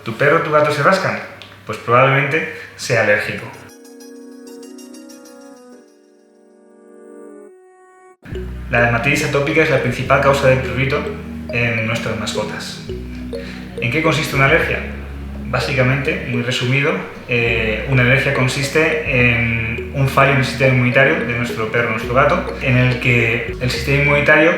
¿Tu perro o tu gato se rascan? Pues probablemente sea alérgico. La dermatitis atópica es la principal causa de prurito en nuestras mascotas. ¿En qué consiste una alergia? Básicamente, muy resumido, una alergia consiste en un fallo en el sistema inmunitario de nuestro perro o nuestro gato, en el que el sistema inmunitario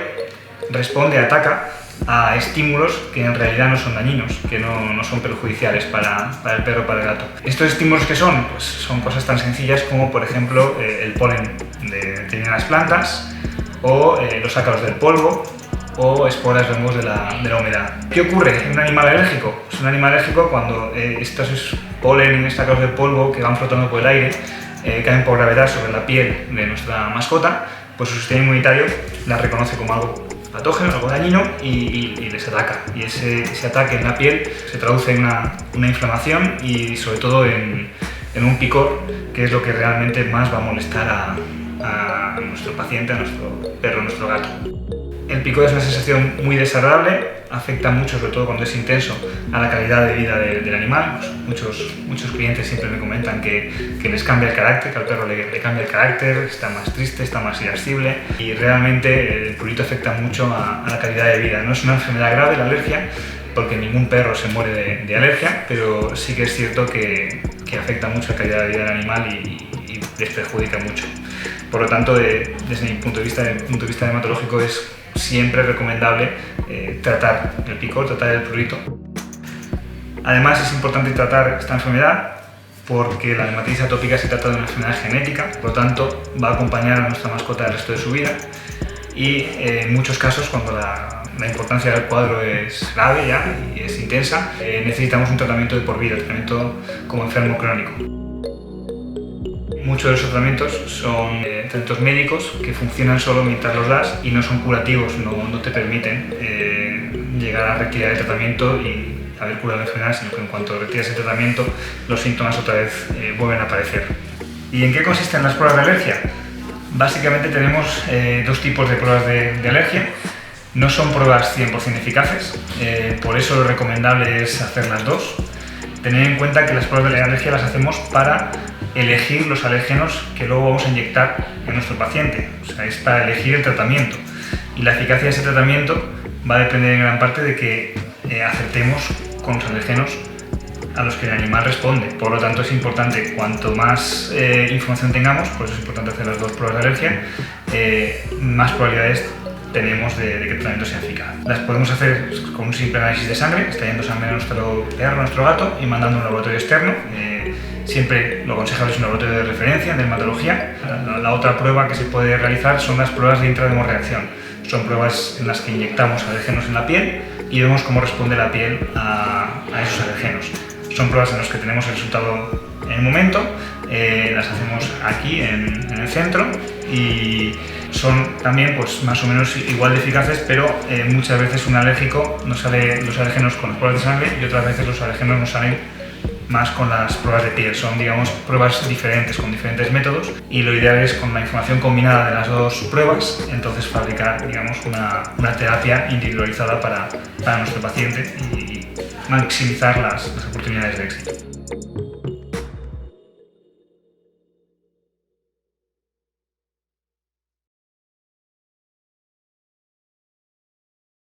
ataca a estímulos que en realidad no son dañinos, que no son perjudiciales para el perro o para el gato. ¿Estos estímulos qué son? Pues son cosas tan sencillas como, por ejemplo, el polen de determinadas plantas, o los ácaros del polvo, o esporas de hongos de la humedad. ¿Qué ocurre en un animal alérgico? Pues un animal alérgico, cuando estos polen y estos ácaros del polvo que van flotando por el aire caen por gravedad sobre la piel de nuestra mascota, pues su sistema inmunitario las reconoce como algo patógeno, algo dañino, y les ataca. Y ese ataque en la piel se traduce en una inflamación y sobre todo en un picor, que es lo que realmente más va a molestar a nuestro paciente, a nuestro perro, a nuestro gato. El picor es una sensación muy desagradable, afecta mucho, sobre todo cuando es intenso, a la calidad de vida del animal. Muchos clientes siempre me comentan que les cambia el carácter, que al perro le cambia el carácter, está más triste, está más irascible, y realmente el prurito afecta mucho a la calidad de vida. No es una enfermedad grave la alergia, porque ningún perro se muere de alergia, pero sí que es cierto que afecta mucho la calidad de vida del animal y les perjudica mucho. Por lo tanto, desde mi punto de vista dermatológico, es siempre recomendable tratar el picor, tratar el prurito. Además, es importante tratar esta enfermedad porque la dermatitis atópica se trata de una enfermedad genética, por lo tanto va a acompañar a nuestra mascota el resto de su vida, y en muchos casos, cuando la importancia del cuadro es grave ya y es intensa, necesitamos un tratamiento de por vida, tratamiento como enfermo crónico. Muchos de los tratamientos son tratamientos médicos que funcionan solo mientras los das y no son curativos, no te permiten llegar a retirar el tratamiento y haber curado la enfermedad, sino que en cuanto retiras el tratamiento, los síntomas otra vez vuelven a aparecer. ¿Y en qué consisten las pruebas de alergia? Básicamente tenemos dos tipos de pruebas de alergia. No son pruebas 100% eficaces, por eso lo recomendable es hacer las dos. Tened en cuenta que las pruebas de alergia las hacemos para elegir los alérgenos que luego vamos a inyectar en nuestro paciente, o sea, es para elegir el tratamiento, y la eficacia de ese tratamiento va a depender en gran parte de que acertemos con los alérgenos a los que el animal responde. Por lo tanto, es importante, cuanto más información tengamos, por eso es importante hacer las dos pruebas de alergia, más probabilidades tenemos de que el tratamiento sea eficaz. Las podemos hacer con un simple análisis de sangre, extrayendo sangre de nuestro perro, nuestro gato, y mandando a un laboratorio externo. Siempre lo aconsejable es un laboratorio de referencia en dermatología. La otra prueba que se puede realizar son las pruebas de intradermorreacción. Son pruebas en las que inyectamos alérgenos en la piel y vemos cómo responde la piel a esos alérgenos. Son pruebas en las que tenemos el resultado en el momento, las hacemos aquí en el centro, y son también pues, más o menos igual de eficaces, pero muchas veces un alérgico nos sale los alérgenos con las pruebas de sangre y otras veces los alérgenos nos salen más con las pruebas de piel. Son, digamos, pruebas diferentes, con diferentes métodos, y lo ideal es, con la información combinada de las dos pruebas, entonces fabricar, digamos, una terapia individualizada para nuestro paciente y maximizar las oportunidades de éxito.